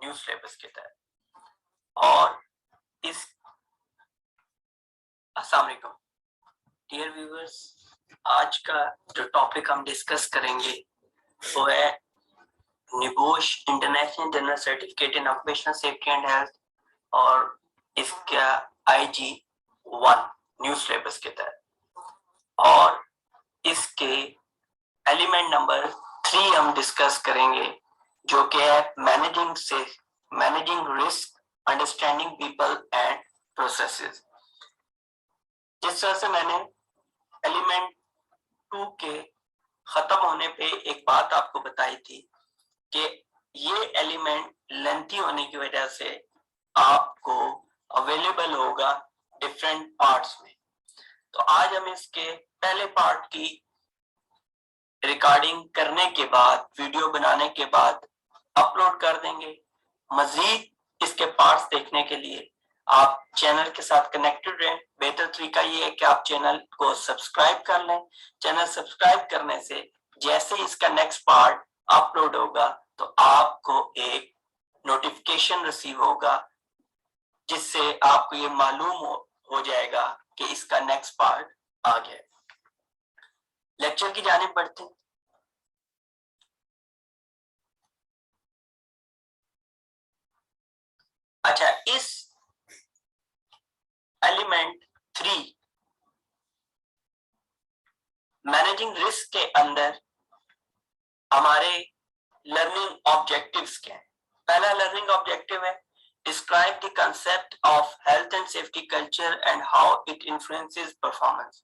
New syllabus के तहत। और इस अस्सलाम वालेकुम डियर व्यूअर्स, आज का जो टॉपिक हम डिस्कस करेंगे वो है NEBOSH international general certificate in occupational safety and health और इसका IG-1 न्यू सिलेबस के तहत। और इसके एलिमेंट नंबर 3 हम डिस्कस करेंगे जो कि है managing risk, understanding people and processes. जिस तरह से मैंने एलिमेंट 2 के खत्म होने पे एक बात आपको बताई थी कि ये एलिमेंट लेंथी होने की वजह से आपको अवेलेबल होगा डिफरेंट पार्ट्स में। तो आज हम इसके पहले पार्ट की रिकॉर्डिंग करने के बाद, वीडियो बनाने के बाद अपलोड कर देंगे। मजीद इसके पार्ट्स देखने के लिए आप चैनल के साथ कनेक्टेड रहें। बेहतर तरीका ये है कि आप चैनल को सब्सक्राइब कर लें। चैनल सब्सक्राइब करने से जैसे इसका नेक्स्ट पार्ट अपलोड होगा तो आपको एक नोटिफिकेशन रिसीव होगा जिससे आपको ये मालूम हो जाएगा कि इसका नेक्स्ट पार्ट आ गया। लेक्चर की जानिब बढ़ते हैं। अच्छा, इस एलिमेंट 3 मैनेजिंग रिस्क के अंदर हमारे लर्निंग ऑब्जेक्टिव्स क्या हैं? पहला लर्निंग ऑब्जेक्टिव है describe the concept of health and safety culture and how it influences performance.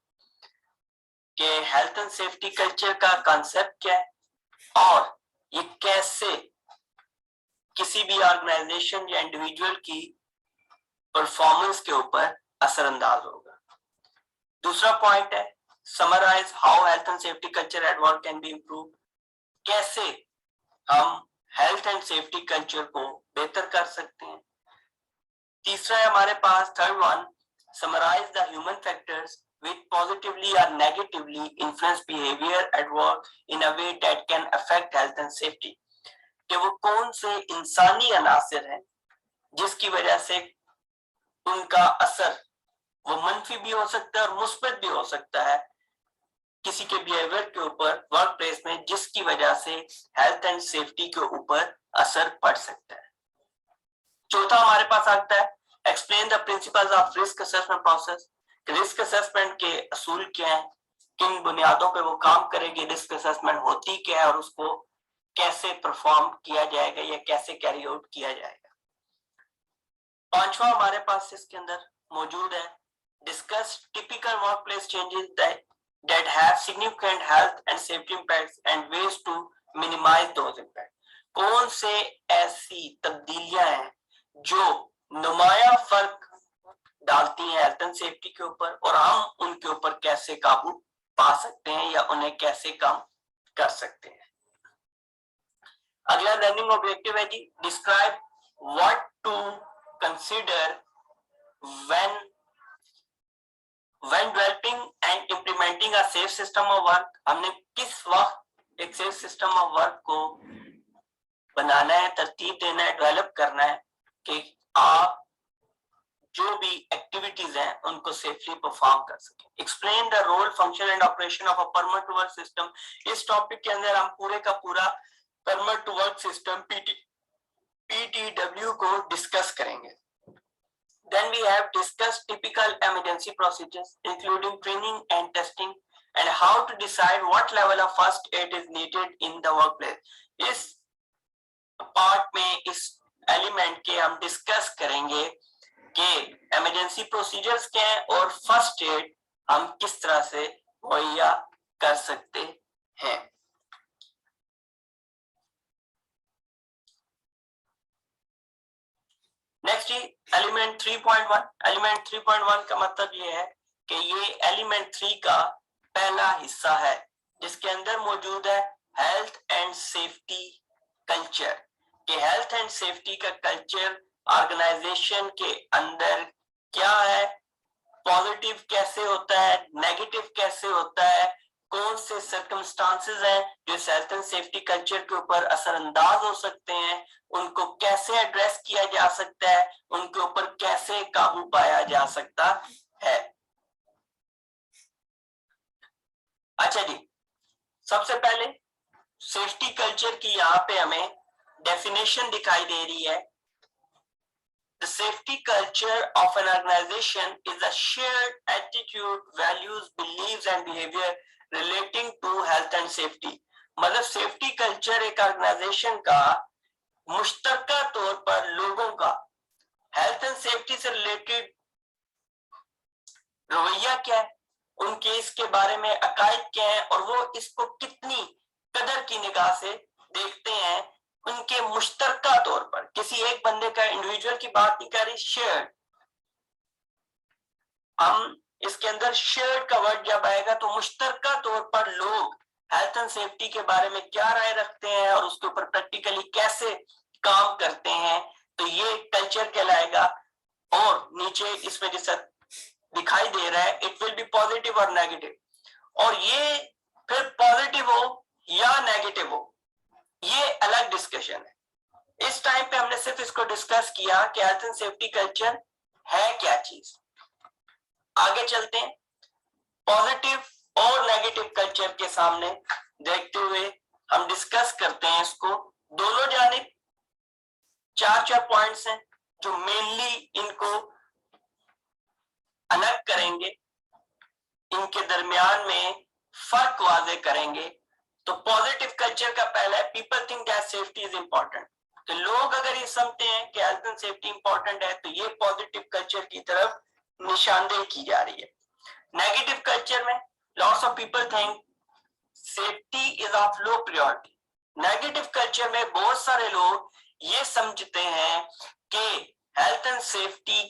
कि हेल्थ एंड सेफ्टी कल्चर का कंसेप्ट क्या है और ये कैसे किसी भी ऑर्गेनाइजेशन या इंडिविजुअल की परफॉर्मेंस के ऊपर असरअंदाज होगा। दूसरा पॉइंट है summarise how health and safety culture at work can be improve. कैसे हम हेल्थ एंड सेफ्टी कल्चर को बेहतर कर सकते हैं। तीसरा है हमारे पास third one, summarise the human factors which positively or negatively influence behavior at work in a way that can affect health and safety। कि वो कौन से इंसानी अनासर हैं जिसकी वजह से उनका असर वो मंफी भी हो सकता है और मुस्बत भी हो सकता है किसी के बिहेवियर के ऊपर वर्क प्लेस में, जिसकी वजह से हेल्थ एंड सेफ्टी के ऊपर असर पड़ सकता है। चौथा हमारे पास आता है explain the principles of risk assessment process. Risk assessment के असूल क्या है, किन बुनियादों पे वो काम करेगी, रिस्क असेसमेंट होती क्या है और उसको कैसे परफॉर्म किया जाएगा या कैसे कैरी आउट किया जाएगा। पांचवा हमारे पास इसके अंदर मौजूद है discuss typical workplace changes that have significant health and safety impacts and ways to minimize those impacts। कौन से ऐसी तब्दीलियां हैं जो नुमाया फर्क डालती हैं हेल्थ एंड सेफ्टी के ऊपर और हम उनके ऊपर कैसे काबू पा सकते हैं या उन्हें कैसे कम कर सकते हैं। अगला लर्निंग ऑब्जेक्टिव है जी describe what to consider when developing and implementing a safe system of work. हमने किस वक्त एक सेफ सिस्टम ऑफ वर्क को बनाना है, तरतीब देना है, डेवलप करना है कि आप जो भी एक्टिविटीज हैं उनको सेफली परफॉर्म कर सकें। Explain the role, function and operation of a permanent work system. इस टॉपिक के अंदर हम पूरे का पूरा परमानेंट वर्क सिस्टम PTW को डिस्कस करेंगे। Then we have discussed typical emergency procedures including training and testing and how to decide what level of first aid is needed in the workplace। इस part में इस element के हम discuss करेंगे कि emergency procedures क्या है और फर्स्ट एड हम किस तरह से मुहैया कर सकते हैं। नेक्स्ट जी एलिमेंट 3.1। एलिमेंट 3.1 का मतलब ये है कि ये एलिमेंट 3 का पहला हिस्सा है जिसके अंदर मौजूद है हेल्थ एंड सेफ्टी कल्चर। कि हेल्थ एंड सेफ्टी का कल्चर ऑर्गेनाइजेशन के अंदर क्या है, पॉजिटिव कैसे होता है, नेगेटिव कैसे होता है, कौन से सर्कमस्टांसेस हैं जो हेल्थ एंड सेफ्टी कल्चर के ऊपर असरअंदाज हो सकते हैं, उनको कैसे एड्रेस किया जा सकता है, उनके ऊपर कैसे काबू पाया जा सकता है। अच्छा जी, सबसे पहले सेफ्टी कल्चर की यहाँ पे हमें डेफिनेशन दिखाई दे रही है। The safety culture of an organization is a shared attitude, values, beliefs and behavior relating to health and safety. मतलब सेफ्टी कल्चर एक ऑर्गेनाइजेशन का मुश्तरका तौर पर लोगों का हेल्थ एंड सेफ्टी से रिलेटेड रवैया क्या है, उनके इसके बारे में अकायद क्या है और वो इसको कितनी कदर की निगाह से देखते हैं, उनके मुश्तरका तौर पर। किसी एक बंदे का इंडिविजुअल की बात नहीं कर रही, शेयर्ड। हम इसके अंदर शेयर्ड का वर्ड जब आएगा तो मुश्तरका तौर पर लोग हेल्थ एंड सेफ्टी के बारे में क्या राय रखते हैं और उसके ऊपर प्रैक्टिकली कैसे काम करते हैं, तो ये कल्चर कहलाएगा। और नीचे इसमें जैसा दिखाई दे रहा है, इट विल बी पॉजिटिव और नेगेटिव, और ये फिर पॉजिटिव हो या नेगेटिव हो, ये अलग डिस्कशन है। इस टाइम पे हमने सिर्फ इसको डिस्कस किया कि हेल्थ एंड सेफ्टी कल्चर है क्या चीज। आगे चलते हैं, पॉजिटिव और नेगेटिव कल्चर के सामने देखते हुए हम डिस्कस करते हैं इसको। दोनों जानिब चार पॉइंट्स हैं जो मेनली इनको अलग करेंगे, इनके दरमियान में फर्क वाजे करेंगे। तो पॉजिटिव कल्चर का पहला है, people think that safety is important. तो लोग अगर ये समझते हैं कि हेल्थ एंड सेफ्टी इंपॉर्टेंट है तो ये पॉजिटिव कल्चर की तरफ निशानदेही की जा रही है। नेगेटिव कल्चर में lots of people think safety is of low priority. Negative culture में बहुत सारे लोग ये समझते हैं कि हेल्थ एंड सेफ्टी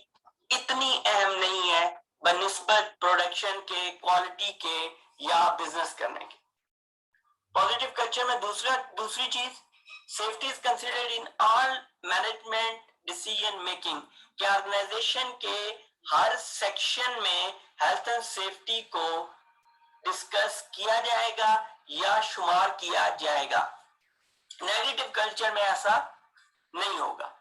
इतनी अहम नहीं है बनिस्बत प्रोडक्शन के, क्वालिटी के या बिजनेस करने के। पॉजिटिव कल्चर में दूसरी चीज, safety is considered in all management decision making, कि ऑर्गेनाइजेशन के हर सेक्शन में हेल्थ एंड सेफ्टी को डिस्कस किया जाएगा या शुमार किया जाएगा। नेगेटिव कल्चर में ऐसा नहीं होगा।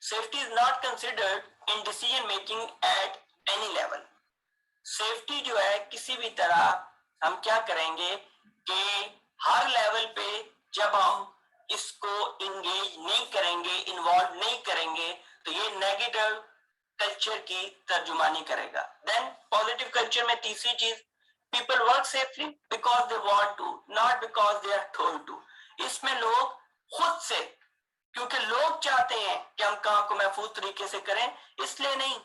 Safety is not considered in decision making at any level. Safety जो है किसी भी तरह हम क्या करेंगे कि हर लेवल पे जब हम इसको इंगेज नहीं करेंगे, इन्वॉल्व नहीं करेंगे, तो ये नेगेटिव कल्चर की तर्जुमानी करेगा। देन पॉजिटिव कल्चर में तीसरी चीज, people work safely because they want to, not because they are told to. इसमें लोग खुद से, क्योंकि लोग चाहते हैं कि हम काम को महफूज तरीके से करें, इसलिए नहीं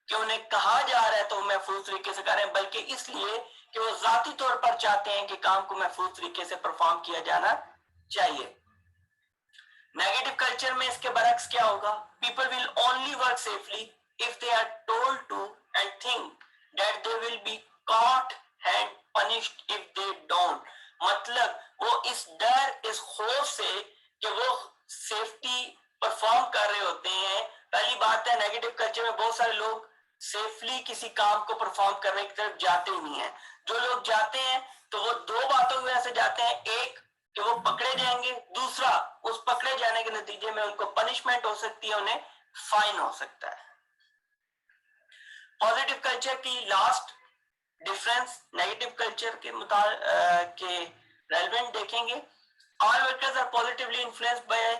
कि उन्हें कहा जा रहा है तो महफूज तरीके से करें, बल्कि इसलिए कि वो जाती तौर पर चाहते हैं कि काम को महफूज तरीके से परफॉर्म किया जाना चाहिए। नेगेटिव कल्चर में इसके बरक्स क्या होगा, people will only work safely if they are told to and think that they will be caught and punished if they don't. मतलब वो इस डर, इस खौफ से कि वो सेफ्टी परफॉर्म कर रहे होते हैं। पहली बात है, नेगेटिव कल्चर में बहुत सारे लोग सेफली किसी काम को परफॉर्म करने की तरफ जाते ही नहीं है। जो लोग जाते हैं तो वो दो बातों की वजह से जाते हैं, एक कि वो पकड़े जाएंगे, दूसरा उस पकड़े जाने के नतीजे में उनको पनिशमेंट हो सकती है, उन्हें फाइन हो सकता है। पॉजिटिव कल्चर की लास्ट डिफरेंस नेगेटिव कल्चर के रेलेवेंट देखेंगे। All workers are positively influenced by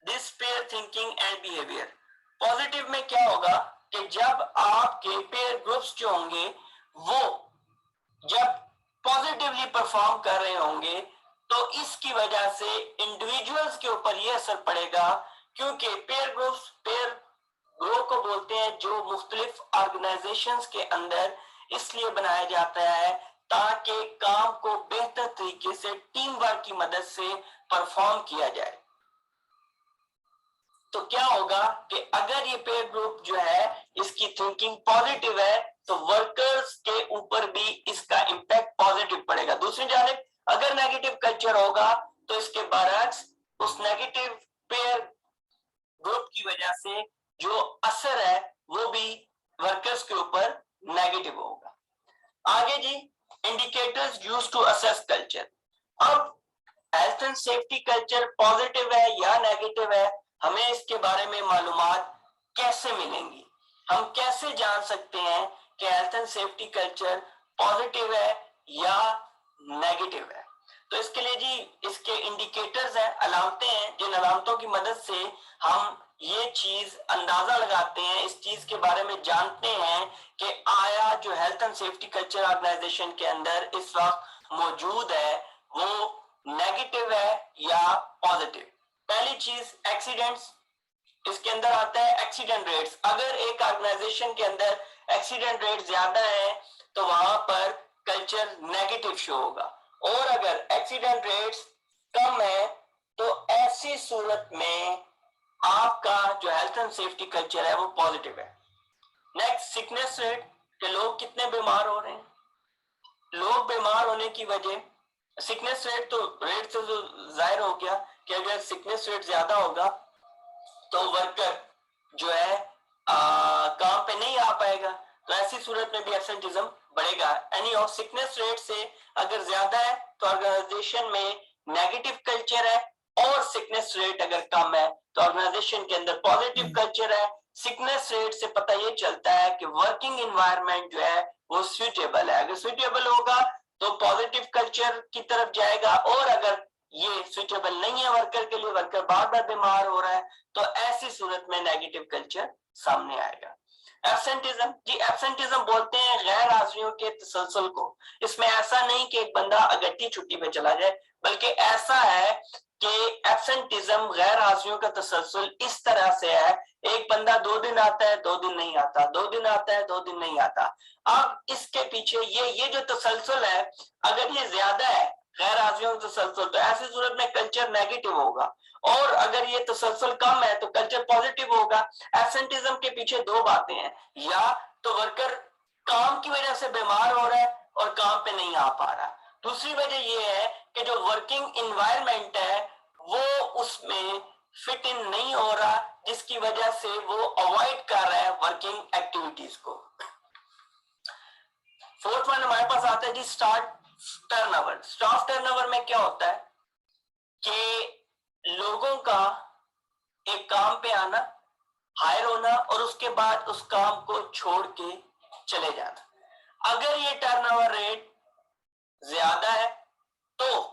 this peer thinking and behaviour. Positive में क्या होगा कि जब आपके पेयर ग्रुप्स जो होंगे वो जब पॉजिटिवली परफॉर्म कर रहे होंगे तो इसकी वजह से इंडिविजुअल्स के ऊपर यह असर पड़ेगा, क्योंकि पेयर ग्रुप को बोलते हैं जो मुख्तलिफ ऑर्गेनाइजेशंस के अंदर इसलिए बनाया जाता है ताकि काम को बेहतर तरीके से टीम वर्क की मदद से परफॉर्म किया जाए। तो क्या होगा कि अगर ये पेयर ग्रुप जो है इसकी थिंकिंग पॉजिटिव है तो वर्कर्स के ऊपर भी इसका इंपैक्ट पॉजिटिव पड़ेगा। दूसरी जानिब अगर नेगेटिव कल्चर होगा तो इसके बरक्स उस नेगेटिव पेयर ग्रुप की वजह से जो असर है वो भी वर्कर्स के ऊपर नेगेटिव होगा। आगे जी, indicators use to assess culture. अब health and safety culture positive है या नेगेटिव है, हमें इसके बारे में मालूमात कैसे मिलेंगी? हम कैसे जान सकते हैं कि health and safety culture positive है या नेगेटिव है? तो इसके लिए जी इसके इंडिकेटर्स हैं, अलामतें हैं, जिन अलामतों की मदद से हम ये चीज अंदाजा लगाते हैं, इस चीज के बारे में जानते हैं कि आया जो health and safety culture organisation के अंदर इस वक्त मौजूद है वो नेगेटिव है या पॉजिटिव। पहली चीज एक्सीडेंट्स, इसके अंदर आता है एक्सीडेंट रेट्स। अगर एक ऑर्गेनाइजेशन के अंदर एक्सीडेंट रेट ज्यादा है तो वहां पर कल्चर नेगेटिव शो होगा, और अगर एक्सीडेंट रेट्स कम है तो ऐसी सूरत में आपका जो हेल्थ एंड सेफ्टी कल्चर है वो पॉजिटिव है। नेक्स्ट सिकनेस रेट, कि लोग कितने बीमार हो रहे हैं। लोग बीमार होने की वजह, सिकनेस रेट तो रेट से जो जाहिर हो गया कि अगर सिकनेस रेट ज्यादा होगा तो वर्कर जो है काम पे नहीं आ पाएगा, तो ऐसी सूरत में भी एब्सेंटिज्म बढ़ेगा। एनी ऑफ सिकनेस रेट से अगर ज्यादा है तो ऑर्गेनाइजेशन में नेगेटिव कल्चर है, और सिकनेस रेट अगर कम है तो ऑर्गेनाइजेशन के अंदर पॉजिटिव कल्चर है। सिकनेस रेट से पता ये चलता है कि वर्किंग एनवायरनमेंट जो है वो सुइटेबल है। अगर सुइटेबल होगा तो पॉजिटिव कल्चर की तरफ जाएगा, और अगर ये सुइटेबल नहीं है वर्कर के लिए, वर्कर बार बार बीमार हो रहा है, तो ऐसी सूरत में नेगेटिव कल्चर सामने आएगा। एब्सेंटिज्म जी, एब्सेंटिज्म बोलते हैं गैर हाजिरियों के तसलसल को। इसमें ऐसा नहीं कि एक बंदा अगट्टी छुट्टी पे चला जाए, बल्कि ऐसा है कि एब्सेंटिज्म गैर हाजिरियों का तसलसल इस तरह से है, एक बंदा 2 दिन आता है 2 दिन नहीं आता, 2 दिन आता है 2 दिन नहीं आता। अब इसके पीछे ये जो तसलसल है, अगर ये ज्यादा है गैर हाजिरियों का तसलसल, तो ऐसी सूरत में कल्चर नेगेटिव होगा, और अगर ये तसलसल कम है तो कल्चर पॉजिटिव होगा। एब्सेंटिज्म के पीछे 2 बातें हैं, या तो वर्कर काम की वजह से बीमार हो रहा है और काम पे नहीं आ पा रहा, दूसरी वजह ये है कि जो वर्किंग इन्वायरमेंट है वो उसमें फिट इन नहीं हो रहा, जिसकी वजह से वो अवॉइड कर रहा है वर्किंग एक्टिविटीज को। फोर्थ वन हमारे पास आता है जी स्टाफ टर्नओवर। स्टाफ टर्नओवर में क्या होता है कि लोगों का एक काम पे आना, हायर होना, और उसके बाद उस काम को छोड़ के चले जाना। अगर ये टर्नओवर रेट ज्यादा है तो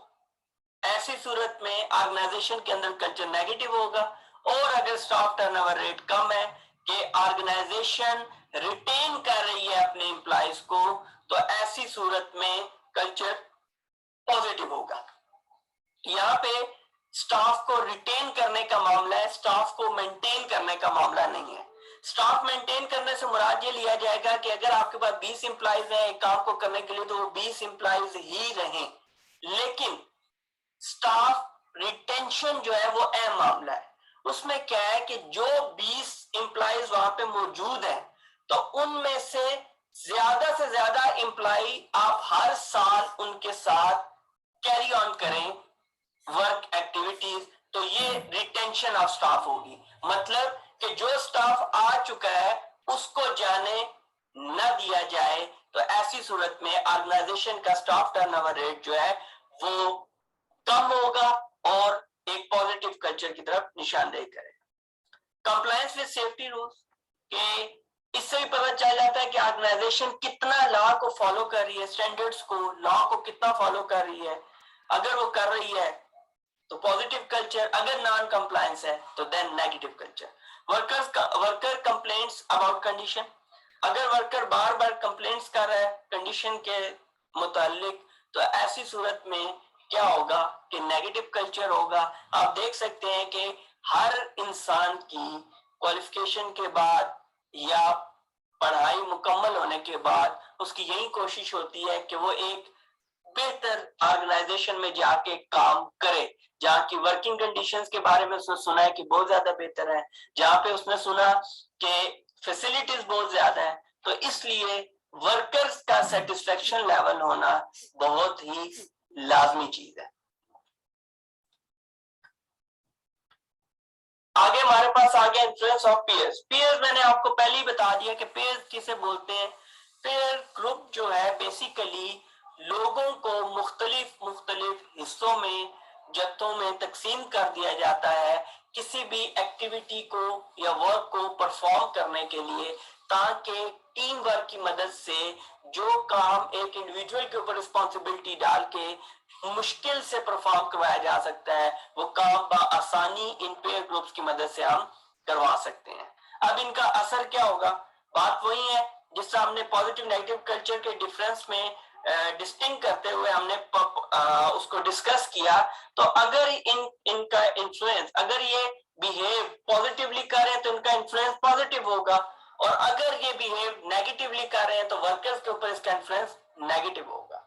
ऐसी सूरत में ऑर्गेनाइजेशन के अंदर कल्चर नेगेटिव होगा, और अगर स्टाफ टर्नओवर रेट कम है कि ऑर्गेनाइजेशन रिटेन कर रही है अपने एम्प्लॉइज को, तो ऐसी सूरत में कल्चर पॉजिटिव होगा। यहाँ पे स्टाफ को रिटेन करने का मामला है, स्टाफ को मेंटेन करने का मामला नहीं है। स्टाफ मेंटेन करने से मुराद ये लिया जाएगा कि अगर आपके पास 20 एम्प्लॉइज हैं एक काम को करने के लिए, तो वो 20 एम्प्लॉइज ही रहें, लेकिन स्टाफ रिटेंशन जो है वो अहम मामला है। उसमें क्या है कि जो 20 एम्प्लॉइज वहां पे मौजूद हैं, तो उनमें से ज्यादा एम्प्लॉय आप हर साल उनके साथ कैरी ऑन करें वर्क एक्टिविटीज, तो ये रिटेंशन ऑफ स्टाफ होगी। मतलब कि जो स्टाफ आ चुका है उसको जाने न दिया जाए, तो ऐसी सूरत में ऑर्गेनाइजेशन का स्टाफ टर्नओवर रेट जो है वो कम होगा और एक पॉजिटिव कल्चर की तरफ निशानदेही करेगा। कंप्लायंस विद सेफ्टी रूल्स, के इससे भी पता चल जाता है कि ऑर्गेनाइजेशन कितना लॉ को फॉलो कर रही है, स्टैंडर्ड्स को, लॉ को कितना फॉलो कर रही है। अगर वो कर रही है तो पॉजिटिव कल्चर, अगर नॉन कंप्लायंस है तो then negative culture. Worker complaints about condition, अगर वर्कर बार बार कंप्लेंट्स कर रहा है कंडीशन के मुतालिक, तो ऐसी सूरत में क्या होगा कि नेगेटिव कल्चर होगा। आप देख सकते हैं कि हर इंसान की क्वालिफिकेशन के बाद या पढ़ाई मुकम्मल होने के बाद उसकी यही कोशिश होती है कि वो एक बेहतर ऑर्गेनाइजेशन में जाके काम करे, जहाँ की वर्किंग कंडीशंस के बारे में उसने सुना है कि बहुत ज्यादा बेहतर है, जहाँ पे उसने सुना कि फैसिलिटीज बहुत ज्यादा है, तो इसलिए वर्कर्स का सेटिस्फेक्शन लेवल होना बहुत ही लाजमी चीज है। आगे हमारे पास आ गया इन्फ्लुएंस ऑफ पीयर्स। पीयर्स मैंने आपको पहले ही बता दिया कि पीयर्स किसे बोलते हैं। पीयर ग्रुप जो है बेसिकली लोगों को मुख्तलिफ मुख्तलिफ हिस्सों में, जत्थों में तकसीम कर दिया जाता है किसी भी एक्टिविटी को या वर्क को परफॉर्म करने के लिए, ताकि टीम वर्क की मदद से जो काम एक इंडिविजुअल के ऊपर रिस्पॉन्सिबिलिटी डाल के मुश्किल से परफॉर्म करवाया जा सकता है, वो काम आसानी इन पेयर ग्रुप्स की मदद से हम करवा सकते हैं। अब इनका असर क्या होगा? बात वही है जिससे हमने पॉजिटिव नेगेटिव कल्चर के डिफरेंस में डिस्टिंक्ट करते हुए हमने उसको डिस्कस किया। तो अगर इनका इन्फ्लुएंस, अगर ये बिहेव पॉजिटिवली कर रहे हैं तो इनका इन्फ्लुएंस पॉजिटिव होगा, और अगर ये बिहेव नेगेटिवली कर रहे हैं तो वर्कर्स के ऊपर इसका इन्फ्लुएंस नेगेटिव होगा।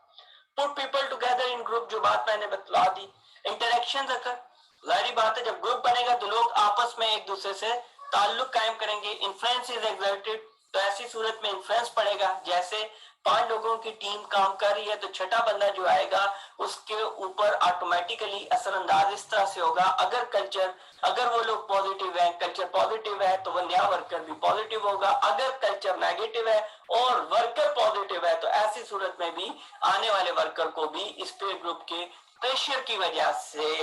Put people together in group, जो बात मैंने बतला दी। इंटरेक्शन अगर, जाहिर बात है जब ग्रुप बनेगा तो लोग आपस में एक दूसरे से ताल्लुक कायम करेंगे। इन्फ्लुएंस इज एक्सर्टेड, तो ऐसी सूरत में इन्फ्लुएंस पड़ेगा। जैसे 5 लोगों की टीम काम कर रही है तो छठा बंदा जो आएगा उसके ऊपर ऑटोमेटिकली असरअंदाज इस तरह से होगा, अगर वो लोग पॉजिटिव है, कल्चर पॉजिटिव है, तो वो नया वर्कर भी पॉजिटिव होगा। अगर कल्चर नेगेटिव है और वर्कर पॉजिटिव है तो ऐसी सूरत में भी आने वाले वर्कर को भी इस पेयर ग्रुप के प्रेशर की वजह से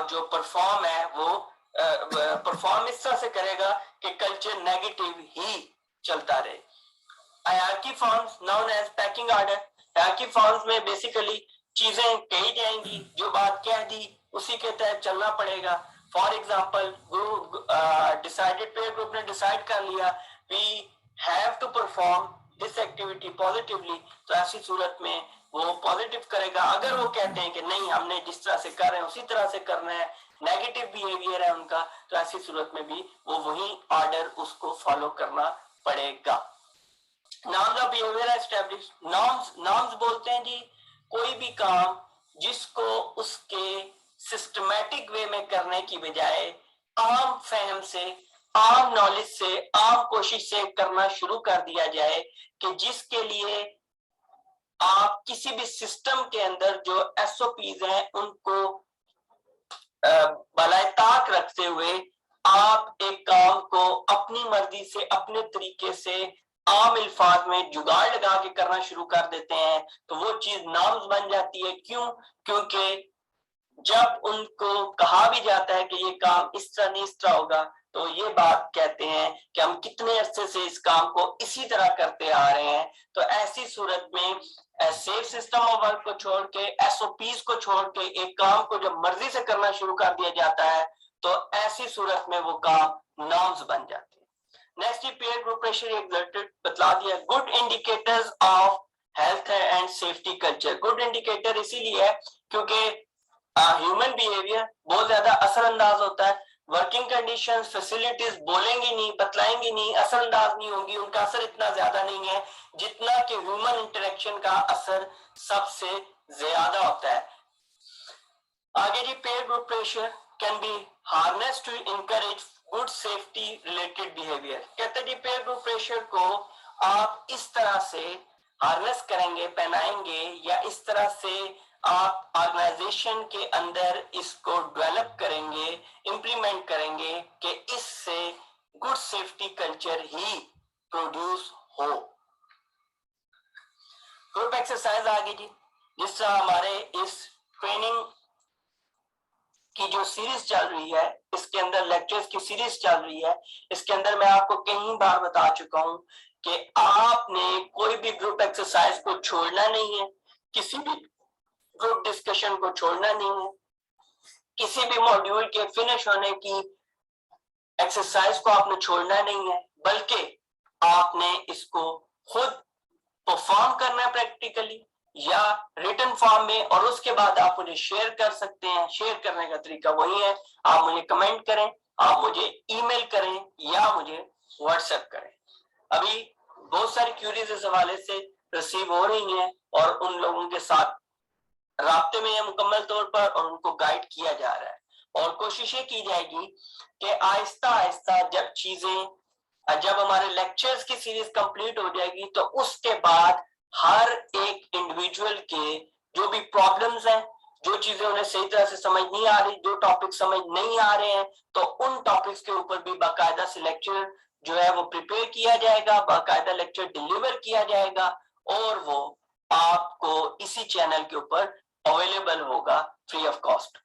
जो परफॉर्म है वो परफॉर्म इस तरह से करेगा कि कल्चर नेगेटिव ही चलता रहे। Hierarchy forms known as pecking order. Hierarchy forms में बेसिकली चीजें कही जाएंगी, जो बात कह दी उसी के तहत चलना पड़ेगा। For example group decided, peer group ने डिसाइड कर लिया we have to perform this activity positively, तो ऐसी सूरत में वो पॉजिटिव करेगा। अगर वो कहते हैं कि नहीं हमने जिस तरह से कर रहे हैं उसी तरह से करना है, नेगेटिव बिहेवियर है उनका, तो ऐसी सूरत में भी वो वही ऑर्डर उसको फॉलो करना पड़ेगा। Norms of behaviour establish. Norms बोलते हैं जी कोई भी काम जिसको उसके सिस्टमैटिक वे में करने की बजाय आम फहम से, आम नॉलेज से, आम कोशिश से करना शुरू कर दिया जाए, कि जिसके लिए आप किसी भी सिस्टम के अंदर जो एसओपीज हैं उनको बलाए ताक रखते हुए आप एक काम को अपनी मर्जी से, अपने तरीके से, आम अल्फाज में जुगाड़ लगा के करना शुरू कर देते हैं, तो वो चीज नॉर्म्स बन जाती है। क्यों? क्योंकि जब उनको कहा भी जाता है कि ये काम इस तरह नहीं इस तरह होगा, तो ये बात कहते हैं कि हम कितने अरसे से इस काम को इसी तरह करते आ रहे हैं। तो ऐसी सूरत में सेफ सिस्टम ऑफ वर्क को छोड़ के, एसओपीज को छोड़ के एक काम को जब मर्जी से करना शुरू कर दिया जाता है तो ऐसी सूरत में वो काम नॉर्म्स बन जाते हैं। Next, pair group pressure exerted बतला दिया। Good indicators of health and safety culture. Good indicator इसीलिए है क्योंकि ह्यूमन बिहेवियर बहुत ज्यादा असरअंदाज होता है। वर्किंग कंडीशंस, फैसिलिटीज बोलेंगी नहीं, बतलाएंगी नहीं, असरअंदाज नहीं होंगी, उनका असर इतना ज्यादा नहीं है जितना कि ह्यूमन इंटरेक्शन का असर सबसे ज्यादा होता है। आगे जी, peer group pressure can be harness to encourage good safety related behaviour. कहते हैं जी पेयर ग्रुप प्रेशर को आप इस तरह से हार्नेस करेंगे, पहनाएंगे, या इस तरह से आप ऑर्गेनाइजेशन के अंदर इसको डेवलप करेंगे, इंप्लीमेंट करेंगे कि इससे गुड सेफ्टी कल्चर ही प्रोड्यूस हो। ग्रुप एक्सरसाइज आगे जी, जिस तरह हमारे इस ट्रेनिंग की जो सीरीज चल रही है, इसके अंदर लेक्चर्स की सीरीज चल रही है, इसके अंदर मैं आपको कई बार बता चुका हूं कि आपने कोई भी ग्रुप एक्सरसाइज को छोड़ना नहीं है, किसी भी ग्रुप डिस्कशन को छोड़ना नहीं है, किसी भी मॉड्यूल के फिनिश होने की एक्सरसाइज को आपने छोड़ना नहीं है, बल्कि आपने इसको खुद परफॉर्म करना है प्रैक्टिकली या रिटन फॉर्म में, और उसके बाद आप मुझे शेयर कर सकते हैं। शेयर करने का तरीका वही है, आप मुझे कमेंट करें, आप मुझे ईमेल करें या मुझे व्हाट्सएप करें। अभी बहुत सारी क्यूरीज इस हवाले से रिसीव हो रही हैं और उन लोगों के साथ राब्ते में है मुकम्मल तौर पर, और उनको गाइड किया जा रहा है, और कोशिश ये की जाएगी कि आहिस्ता आहिस्ता जब हमारे लेक्चर्स की सीरीज कंप्लीट हो जाएगी तो उसके बाद हर एक इंडिविजुअल के जो भी प्रॉब्लम्स हैं, जो चीजें उन्हें सही तरह से समझ नहीं आ रही, जो टॉपिक समझ नहीं आ रहे हैं, तो उन टॉपिक्स के ऊपर भी बाकायदा से लेक्चर जो है वो प्रिपेयर किया जाएगा, बाकायदा लेक्चर डिलीवर किया जाएगा, और वो आपको आपको इसी चैनल के ऊपर अवेलेबल होगा फ्री ऑफ कॉस्ट।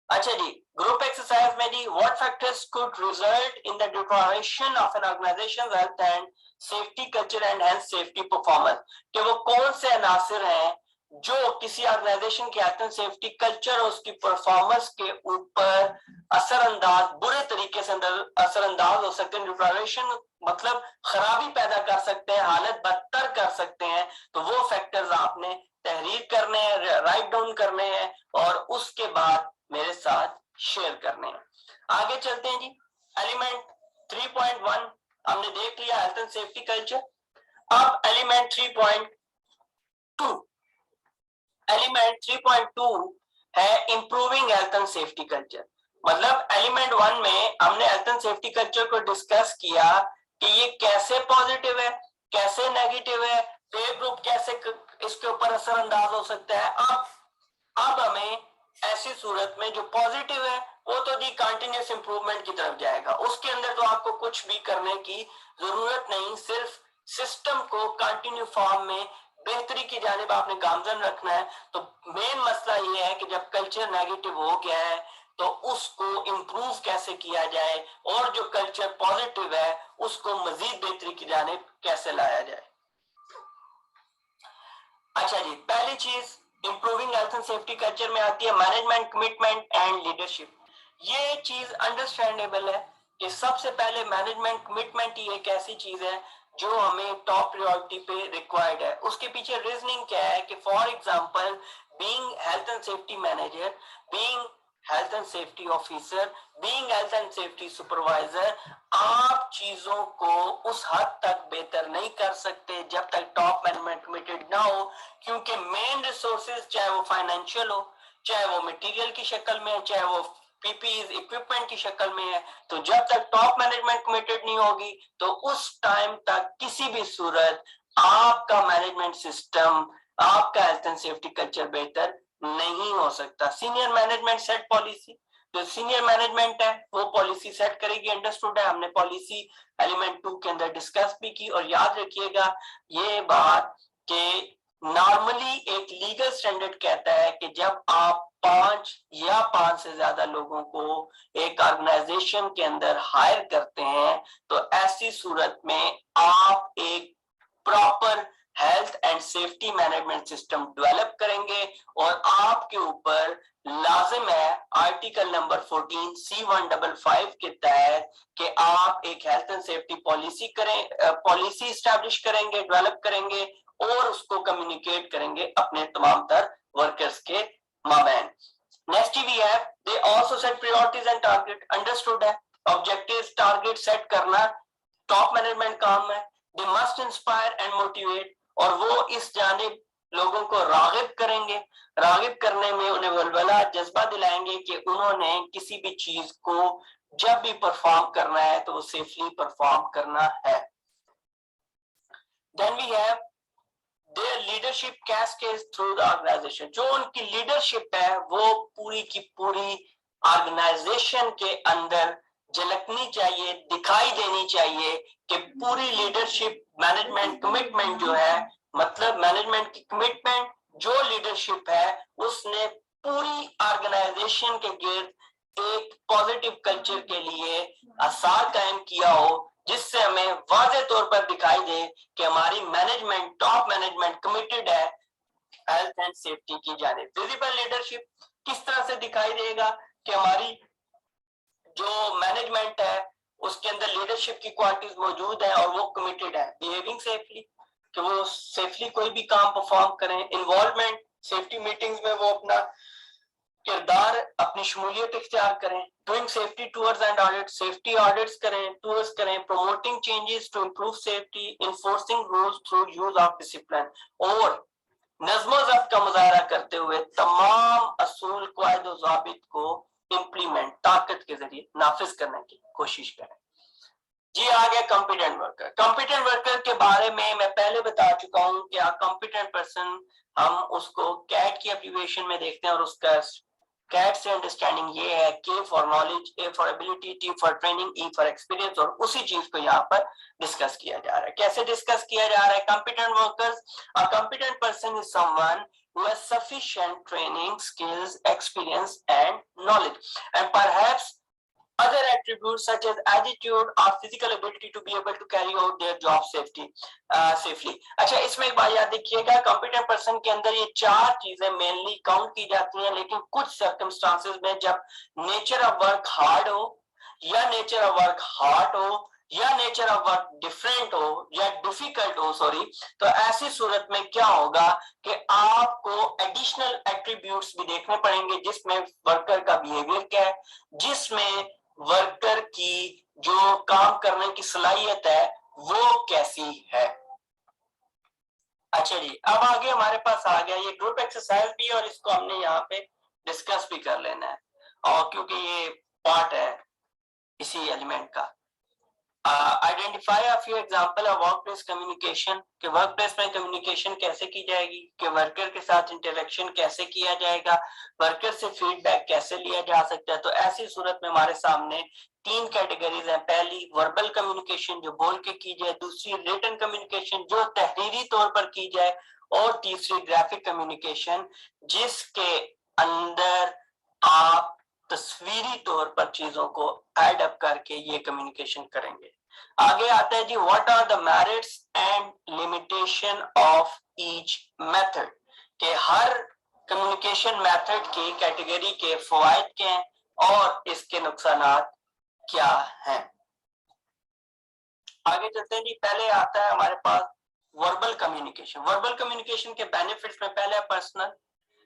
अच्छा जी, ग्रुप एक्सरसाइज में जी, what factors could result in the deterioration of an organisation health and safety culture and health safety performance, कि वो कौन से अनासिर हैं जो किसी ऑर्गेनाइजेशन के हेल्थ एंड सेफ्टी कल्चर और उसकी परफॉर्मेंस के ऊपर असरअंदाज, बुरे तरीके से असरअंदाज हो सकते हैं। डिटोरेशन मतलब खराबी पैदा कर सकते हैं, हालत बदतर कर सकते हैं। तो वो फैक्टर्स आपने तहरीर करने हैं, राइट डाउन करने हैं और उसके बाद मेरे साथ शेयर करने हैं। आगे चलते हैं जी। एलिमेंट 3.1 हमने देख लिया, हेल्थ एंड सेफ्टी कल्चर। अब एलिमेंट 3.2, एलिमेंट 3.2 है improving health and safety culture. मतलब एलिमेंट 1 में हमने हेल्थ एंड सेफ्टी कल्चर को डिस्कस किया कि ये कैसे पॉजिटिव है, कैसे नेगेटिव है, पेयर ग्रुप कैसे इसके ऊपर असरअंदाज हो सकता है। अब हमें ऐसी सूरत में जो पॉजिटिव है वो तो दी कंटिन्यूस इंप्रूवमेंट की तरफ जाएगा, उसके अंदर तो आपको कुछ भी करने की जरूरत नहीं, सिर्फ सिस्टम को कंटिन्यू फॉर्म में बेहतरी की जानिब आपने गामजन रखना है। तो मेन मसला ये है कि जब कल्चर नेगेटिव हो गया है तो उसको इंप्रूव कैसे किया जाए और जो कल्चर पॉजिटिव है उसको मजीद बेहतरी की जानिब कैसे लाया जाए। अच्छा जी, पहली चीज improving health and safety culture में आती है मैनेजमेंट कमिटमेंट एंड लीडरशिप। ये चीज अंडरस्टैंडेबल है कि सबसे पहले मैनेजमेंट कमिटमेंट ही एक ऐसी चीज है जो हमें टॉप प्रायोरिटी पे रिक्वायर्ड है। उसके पीछे रीजनिंग क्या है कि for example being health and safety manager, being health and safety officer, being health and safety supervisor, आप चीजों को उस हद तक बेहतर नहीं कर सकते जब तक टॉप मैनेजमेंट कमिटेड ना हो, क्योंकि मेन रिसोर्सेज चाहे वो फाइनेंशियल हो, चाहे वो मटेरियल की शक्ल में, चाहे वो पीपीई इक्विपमेंट की शक्ल में है, तो जब तक टॉप मैनेजमेंट कमिटेड नहीं होगी तो उस टाइम तक किसी भी सूरत आपका मैनेजमेंट सिस्टम, आपका हेल्थ एंड सेफ्टी कल्चर बेहतर नहीं हो सकता। सीनियर मैनेजमेंट सेट पॉलिसी, जो सीनियर मैनेजमेंट है वो पॉलिसी सेट करेगी, अंडरस्टूड है, हमने पॉलिसी एलिमेंट 2 के अंदर डिस्कस भी की। और याद रखिएगा ये बात कि नॉर्मली एक लीगल स्टैंडर्ड कहता है कि जब आप 5 या 5 से ज्यादा लोगों को एक ऑर्गेनाइजेशन के अंदर हायर करते हैं तो ऐसी सूरत में आप एक proper health and safety management system develop करेंगे और आपके ऊपर लाजिम है आर्टिकल नंबर 14 C155 के तहत कि आप एक हेल्थ एंड सेफ्टी पॉलिसी करें, पॉलिसी एस्टैब्लिश करेंगे, डेवलप करेंगे और उसको कम्युनिकेट करेंगे अपने तमाम तर वर्कर्स के माबैन। Next we have they also set priorities and target, understood है, ऑब्जेक्टिव्स टारगेट सेट करना टॉप मैनेजमेंट काम है। They must inspire and motivate, और वो इस जानिब लोगों को रागिब करेंगे, रागिब करने में उन्हें वलवला जज्बा दिलाएंगे कि उन्होंने किसी भी चीज को जब भी परफॉर्म करना है तो वो सेफली परफॉर्म करना है। Then we have their leadership cascades through the organisation, जो उनकी लीडरशिप है वो पूरी की पूरी ऑर्गेनाइजेशन के अंदर झलकनी चाहिए, दिखाई देनी चाहिए कि पूरी लीडरशिप मैनेजमेंट कमिटमेंट जो है, मतलब मैनेजमेंट की कमिटमेंट जो लीडरशिप है उसने पूरी ऑर्गेनाइजेशन के गिर्द एक पॉजिटिव कल्चर के लिए आसार कायम किया हो, जिससे हमें वाज़ेह तौर पर दिखाई दे कि हमारी मैनेजमेंट, टॉप मैनेजमेंट कमिटेड है हेल्थ एंड सेफ्टी की जानिब। विजिबल लीडरशिप किस तरह से दिखाई देगा कि हमारी जो मैनेजमेंट है उसके अंदर लीडरशिप की क्वालिटीज मौजूद है और वो कमिटेड है बिहेविंग सेफली, कि वो सेफली कोई भी काम परफॉर्म करें। इन्वॉल्वमेंट, सेफ्टी मीटिंग्स में वो अपना किरदार, अपनी शमूलियत इख्तियार करें। Doing safety tours and audit, safety audits करें, टूर्स करें। Promoting changes to improve safety, enforcing rules through use of discipline, और नज़्मो ज़ब्त का मुजाहरा करते हुए तमाम असूल क़वाइद और ज़ाबित को इम्प्लीमेंट, ताकत के जरिए नाफिज करने की कोशिश करें। जी आ गया कॉम्पिटेंट वर्कर। कॉम्पिटेंट वर्कर के बारे में मैं पहले बता चुका हूं कि कॉम्पिटेंट पर्सन हम उसको कैट की एब्रिविएशन में देखते हैं और उसका कैट से अंडरस्टैंडिंग ये है, के for knowledge, A for ability, T for training, E for experience, और उसी चीज को यहाँ पर डिस्कस किया जा रहा है। कैसे डिस्कस किया जा रहा है? Competent workers, a competent person is someone who has sufficient training, skills, experience and knowledge, and perhaps other attributes such as attitude or physical ability to be able to carry out their job safely. अच्छा, इसमें एक बात याद रखिएगा, competent person के अंदर ये चार चीजें मेनली काउंट की जाती हैं, लेकिन कुछ सर्कमस्टांसेस में जब नेचर ऑफ वर्क हार्ड हो या नेचर ऑफ वर्क हार्ड हो या नेचर ऑफ वर्क डिफरेंट हो या डिफिकल्ट हो, सॉरी, तो ऐसी सूरत में क्या होगा कि आपको एडिशनल एट्रीब्यूट्स भी देखने पड़ेंगे, जिसमें वर्कर का बिहेवियर क्या है, जिसमें वर्कर की जो काम करने की सलाहियत है वो कैसी है। अच्छा जी, अब आगे हमारे पास आ गया ये ग्रुप एक्सरसाइज भी, और इसको हमने यहाँ पे डिस्कस भी कर लेना है, और क्योंकि ये पार्ट है इसी एलिमेंट का। Identify a few example of workplace communication, कि वर्कप्लेस में कम्युनिकेशन कैसे की जाएगी, कि वर्कर के साथ इंटरेक्शन कैसे किया जाएगा, वर्कर से फीडबैक कैसे लिया जा सकता है। तो ऐसी सूरत में हमारे सामने तीन कैटेगरीज हैं। पहली वर्बल कम्युनिकेशन जो बोल के की जाए, दूसरी रिटन कम्युनिकेशन जो तहरीरी तौर पर की जाए, और तीसरी ग्राफिक कम्युनिकेशन जिसके अंदर आप तस्वीरी तौर पर चीजों को ऐड अप करके ये कम्युनिकेशन करेंगे। आगे आता है जी, what are the merits and limitation of each method, के हर कम्युनिकेशन मेथड की कैटेगरी के फवायद क्या हैं और इसके नुकसानात क्या हैं। आगे चलते हैं जी, पहले आता है हमारे पास वर्बल कम्युनिकेशन। वर्बल कम्युनिकेशन के बेनिफिट्स में पहले पर्सनल,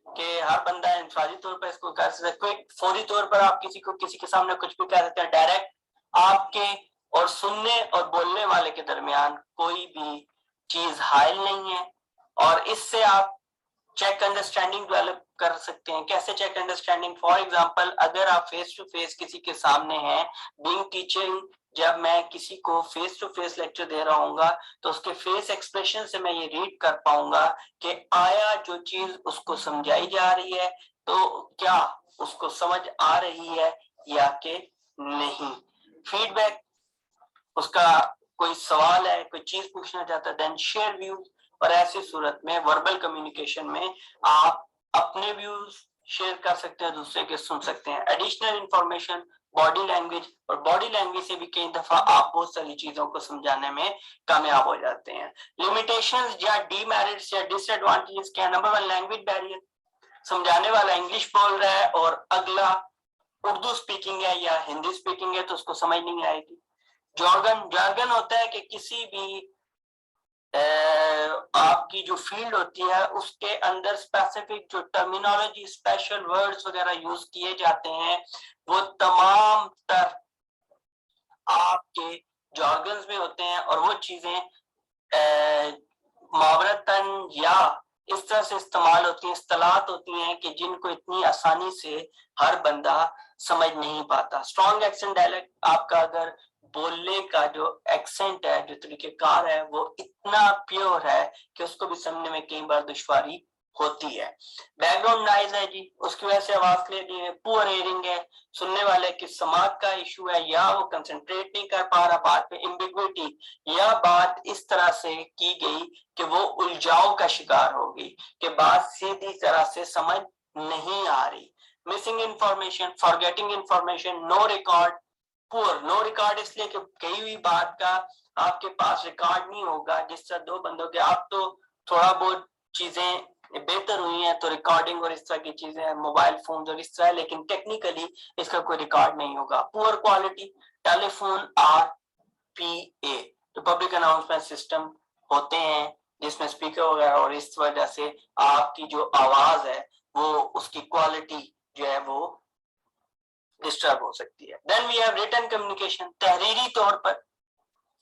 कि हर बंदा इंफरादी तौर पर इसको कर सकता है, कोई फौरी तौर पर आप किसी को किसी के सामने कुछ भी कह सकते हैं, डायरेक्ट आपके और सुनने और बोलने वाले के दरमियान कोई भी चीज हाइल नहीं है, और इससे आप चेक अंडरस्टैंडिंग डेवलप कर सकते हैं। कैसे चेक अंडरस्टैंडिंग? फॉर एग्जांपल, अगर आप फेस टू फेस किसी के सामने हैं, बीइंग टीचिंग, जब मैं किसी को फेस टू फेस लेक्चर दे रहा हूँ तो उसके फेस एक्सप्रेशन से मैं ये रीड कर पाऊंगा कि आया जो चीज उसको समझाई जा रही है तो क्या उसको समझ आ रही है या कि नहीं। फीडबैक, उसका कोई सवाल है, कोई चीज पूछना चाहता है, देन शेयर व्यूज, और ऐसी सूरत में वर्बल कम्युनिकेशन में आप अपने व्यूज शेयर कर सकते हैं, दूसरे के सुन सकते हैं। एडिशनल इंफॉर्मेशन, बॉडी लैंग्वेज, और बॉडी लैंग्वेज से भी कई दफा आप बहुत सारी चीजों को समझाने में कामयाब हो जाते हैं। लिमिटेशंस या डीमेरिट्स या डिसएडवांटेजेस क्या? नंबर वन, लैंग्वेज बैरियर, समझाने वाला इंग्लिश बोल रहा है और अगला उर्दू स्पीकिंग है या हिंदी स्पीकिंग है तो उसको समझ नहीं आएगी। जॉर्गन, जार्गन होता है कि किसी भी आपकी जो फील्ड होती है उसके अंदर स्पेसिफिक जो टर्मिनोलॉजी, स्पेशल वर्ड्स वगैरह यूज किए जाते हैं, वो तमाम तर आपके जॉर्गन्स में होते हैं, और वो चीजें मुहावरतन या इस तरह से इस्तेमाल होती हैं, इस्तिलाहात होती हैं कि जिनको इतनी आसानी से हर बंदा समझ नहीं पाता। स्ट्रॉन्ग एक्सेंट डायलेक्ट, आपका अगर बोलने का जो एक्सेंट है, जो तरीकेकार है, वो इतना प्योर है कि उसको भी समझने में कई बार दुश्वारी होती है। बैकग्राउंड नॉइज है जी, उसकी वजह से आवाज क्लियर नहीं है। पुअर हेयरिंग है, सुनने वाले की समात का इशू है या वो कंसंट्रेट नहीं कर पा रहा बात पे। एम्बिग्विटी, या बात इस तरह से की गई कि वो उलझाव का शिकार होगी, कि बात सीधी तरह से समझ नहीं आ रही। Missing information, forgetting information, no record. Poor, no record इसलिए कि कही हुई बात का आपके पास रिकॉर्ड नहीं होगा। जिस तरह दो बंदों के आप तो थोड़ा बहुत चीजें बेहतर हुई हैं तो रिकॉर्डिंग और इस तरह की चीजें, मोबाइल फोन और इस तरह, लेकिन टेक्निकली इसका कोई रिकॉर्ड नहीं होगा। पुअर क्वालिटी, टेलीफोन RPA तो पब्लिक अनाउंसमेंट सिस्टम होते हैं जिसमें स्पीकर वगैरह, और इस वजह से आपकी जो आवाज है वो उसकी क्वालिटी जो है वो डिस्टर्ब हो सकती है। Then we have written communication, तहरीरी तौर पर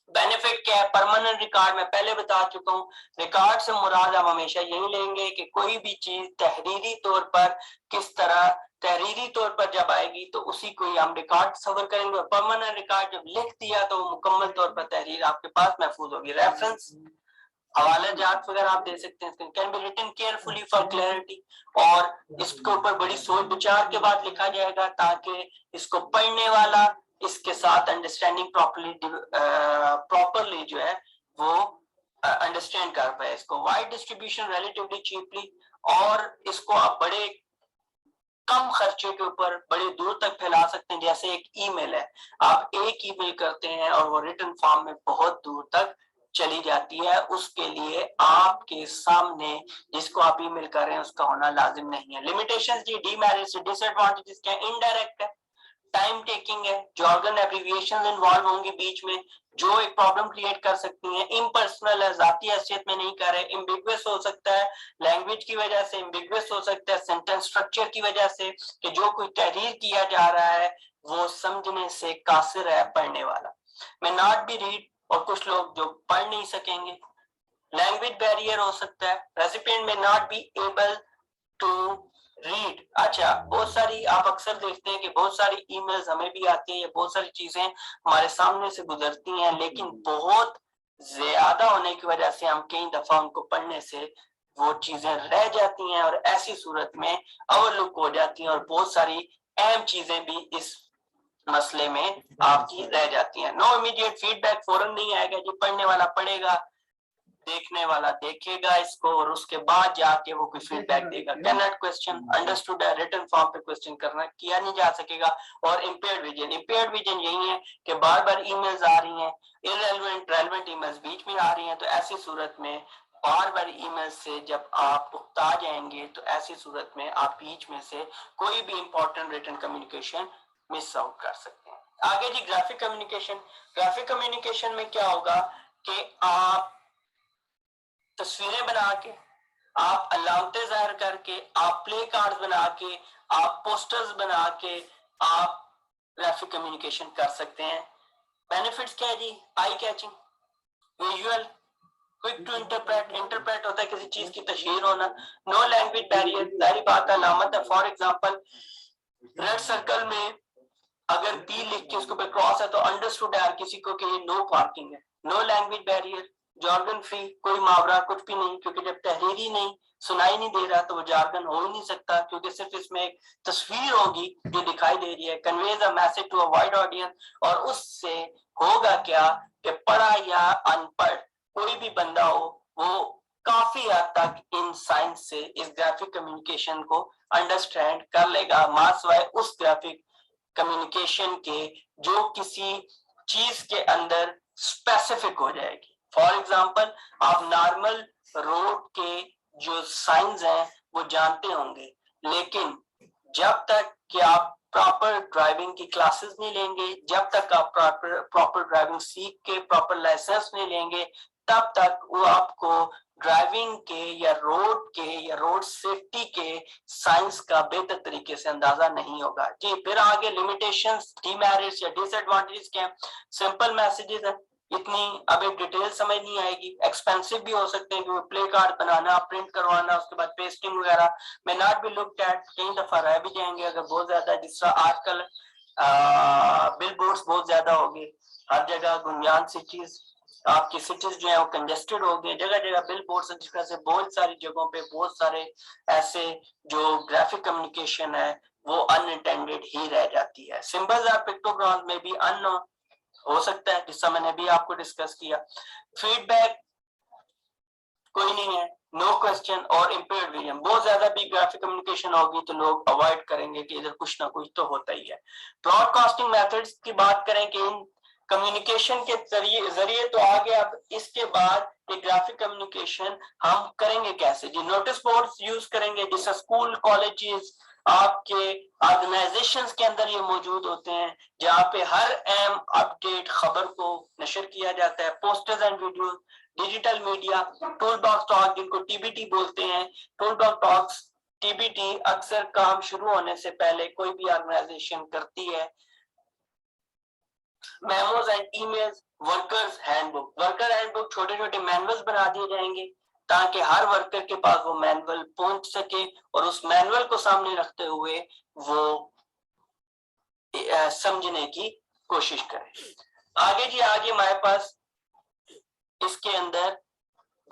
बेनिफिट क्या है? परमानेंट रिकॉर्ड में पहले बता चुका हूँ, रिकॉर्ड से मुराद हम हमेशा यही लेंगे कि कोई भी चीज तहरीरी तौर पर किस तरह तहरीरी तौर पर जब आएगी तो उसी को ही हम रिकॉर्ड सवर करेंगे, और परमानेंट रिकॉर्ड जब लिख दिया तो मुकम्मल तौर पर तहरीर आपके पास महफूज होगी। रेफरेंस, हवाला जात वगैरह आप दे सकते हैं, can be written carefully for clarity, और इसके ऊपर बड़ी सोच विचार के बाद लिखा जाएगा ताकि इसको पढ़ने वाला इसके साथ अंडरस्टैंडिंग प्रॉपरली जो है वो अंडरस्टैंड कर पाए इसको। वाइड डिस्ट्रीब्यूशन रिलेटिवली चीपली, और इसको आप बड़े कम खर्चे के ऊपर बड़े दूर तक फैला सकते हैं। जैसे एक ईमेल है, आप एक ईमेल करते हैं और वो रिटन फॉर्म में बहुत दूर तक चली जाती है, उसके लिए आपके सामने जिसको आप ईमेल कर रहे हैं उसका होना लाजिम नहीं है। लिमिटेशंस जी, डीमेरिट्स डिसएडवांटेजेस क्या, इनडायरेक्ट है, टाइम टेकिंग है, जॉर्गन एब्रिविएशन इन्वॉल्व होंगे बीच में जो एक प्रॉब्लम क्रिएट कर सकती हैं, इम्पर्सनल है, जाती हैसियत में नहीं कर रहे, एम्बिगुअस हो सकता है लैंग्वेज की वजह से, एम्बिगुअस हो सकता है सेंटेंस स्ट्रक्चर की वजह से कि जो कोई तहरीर किया जा रहा है वो समझने से कासिर है पढ़ने वाला, मैं नॉट बी रीड, और कुछ लोग जो पढ़ नहीं सकेंगे, लैंग्वेज बैरियर हो सकता है, रेसिपिएंट में not be able to read. अच्छा, बहुत सारी आप अक्सर देखते हैं कि बहुत सारी ईमेल्स हमें भी आती है, बहुत सारी चीजें हमारे सामने से गुजरती हैं, लेकिन बहुत ज्यादा होने की वजह से हम कई दफा उनको पढ़ने से वो चीजें रह जाती हैं और ऐसी सूरत में ओवरलुक हो जाती हैं और बहुत सारी अहम चीजें भी इस मसले में आपकी रह जाती हैं। नो इमीडिएट फीडबैक, फौरन नहीं आएगा जी, पढ़ने वाला पढ़ेगा, देखने वाला देखेगा इसको और उसके बाद जाके वो कोई फीडबैक देगा। कैन नॉट क्वेश्चन अंडरस्टूड है, रिटन फॉर्म पे क्वेश्चन करना किया नहीं जा सकेगा। और इम्पेयर्ड विजन, इम्पेयर्ड विजन यही है कि बार बार ईमेल्स आ रही हैं, इररेलेवेंट रेलेवेंट ईमेल्स बीच में आ रही हैं, तो ऐसी सूरत में बार बार ईमेल से जब आप उकता जाएंगे तो ऐसी सूरत में आप बीच में से कोई भी important written communication miss out कर सकते हैं। आगे जी, ग्राफिक कम्युनिकेशन। ग्राफिक कम्युनिकेशन में क्या होगा कि आप तस्वीरें बना के, आप अलामतें जाहिर करके, आप प्ले कार्ड बना के, आप पोस्टर्स बना के आप ग्राफिक कम्युनिकेशन कर सकते हैं। बेनिफिट्स क्या है जी, eye catching, visual, quick to interpret, interpret होता है किसी चीज की तशहीर होना, नो लैंग्वेज बैरियर, जारी बात अलामत है, फॉर एग्जांपल रेड सर्कल में अगर बी लिख के उसके ऊपर क्रॉस है तो अंडरस्टूड है किसी को कि ये नो पार्किंग है, no language barrier, jargon free, कोई मुहावरा कुछ भी नहीं, क्योंकि जब तहरीर ही नहीं सुनाई नहीं दे रहा तो वो जार्गन हो ही नहीं सकता, क्योंकि सिर्फ इसमें एक तस्वीर होगी जो दिखाई दे रही है, conveys a message to a wide audience, और उससे होगा क्या कि पढ़ा या अनपढ़ कोई भी बंदा हो वो काफी हद तक इन साइंस से इस ग्राफिक कम्युनिकेशन को अंडरस्टैंड कर लेगा, मासवाए उस ग्राफिक कम्युनिकेशन के जो किसी चीज के अंदर स्पेसिफिक हो जाएगी। फॉर एग्जाम्पल, आप नॉर्मल रोड के जो साइंस हैं वो जानते होंगे, लेकिन जब तक कि आप प्रॉपर ड्राइविंग की क्लासेस नहीं लेंगे, जब तक आप प्रॉपर ड्राइविंग सीख के प्रॉपर लाइसेंस नहीं लेंगे, तब तक वो आपको ड्राइविंग के या रोड सेफ्टी के साइंस का बेहतर तरीके से अंदाजा नहीं होगा जी। फिर आगे लिमिटेशंस, डीमेरिट्स या डिसएडवांटेजेस क्या है, सिंपल मैसेजेस है, इतनी अब एक डिटेल समझ नहीं आएगी, एक्सपेंसिव भी हो सकते हैं क्योंकि प्ले कार्ड बनाना, प्रिंट करवाना, उसके बाद पेस्टिंग वगैरह में नॉट भी लुक्ड एट, कई दफा रह भी जाएंगे अगर बहुत ज्यादा, जिस तरह आजकल बिल बोर्ड्स बहुत ज्यादा हो गए हर जगह, गुंजान सिटीज, आपकी सिटीज जो है वो कंजेस्टेड हो गई, जगह जगह बिल बोर्ड्स, जिस वजह से बहुत सारी जगहों पे बहुत सारे ऐसे जो ग्राफिक कम्युनिकेशन है वो अनइंटेंडेड ही रह जाती है। सिंबल्स और पिक्टोग्राम्स में भी अननोन हो सकता है, जिसका मैंने भी आपको डिस्कस किया। फीडबैक कोई नहीं है, नो क्वेश्चन और इम्पेयर्ड विजन, बहुत ज्यादा भी ग्राफिक कम्युनिकेशन होगी तो लोग अवॉइड करेंगे कि इधर कुछ ना कुछ तो होता ही है। ब्रॉडकास्टिंग मेथड्स की बात करें कि इन कम्युनिकेशन के जरिए तो आ गया, अब इसके बाद ये ग्राफिक कम्युनिकेशन हम करेंगे कैसे जी। नोटिस बोर्ड्स यूज करेंगे, जैसे स्कूल कॉलेजेस आपके ऑर्गेनाइजेशंस के अंदर ये मौजूद होते हैं जहाँ पे हर अहम अपडेट खबर को नशर किया जाता है। Posters and videos, digital media, tool box talk जिनको टीबीटी बोलते हैं, टूल बॉक्स टॉक्स टीबीटी अक्सर काम शुरू होने से पहले कोई भी ऑर्गेनाइजेशन करती है। Memos and emails, workers handbook, worker handbook छोटे छोटे मैनुअल्स बना दिए जाएंगे ताकि हर वर्कर के पास वो मैनुअल पहुंच सके और उस मैनुअल को सामने रखते हुए वो समझने की कोशिश करें। आगे जी, आगे हमारे पास इसके अंदर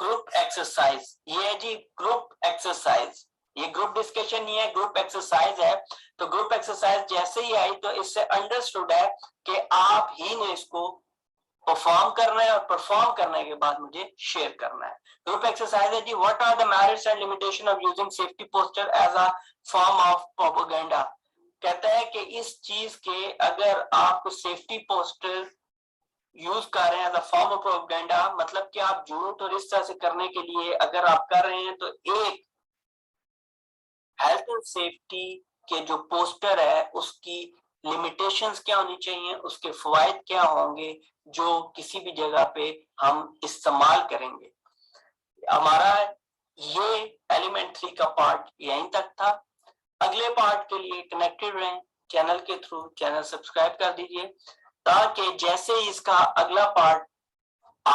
ग्रुप एक्सरसाइज, ये है जी ग्रुप एक्सरसाइज, ये ग्रुप डिस्कशन नहीं है, ग्रुप एक्सरसाइज है। तो ग्रुप एक्सरसाइज जैसे ही आई तो इससे अंडरस्टूड है कि आप ही ने इसको परफॉर्म करना है और परफॉर्म करने के बाद मुझे शेयर करना है। ग्रुप एक्सरसाइज है जी, what are the merits and limitation of using safety poster as a form of propaganda. कहता है कि इस चीज के अगर आप सेफ्टी पोस्टर यूज कर रहे हैं as a form of propaganda, मतलब कि आप झूठ और इस तरह से करने के लिए अगर आप कर रहे हैं, तो एक हेल्थ एंड सेफ्टी के जो पोस्टर है उसकी लिमिटेशंस क्या होनी चाहिए, उसके फवायद क्या होंगे जो किसी भी जगह पे हम इस्तेमाल करेंगे। हमारा ये एलिमेंट 3 का पार्ट यहीं तक था। अगले पार्ट के लिए कनेक्टेड रहें चैनल के थ्रू, चैनल सब्सक्राइब कर दीजिए ताकि जैसे इसका अगला पार्ट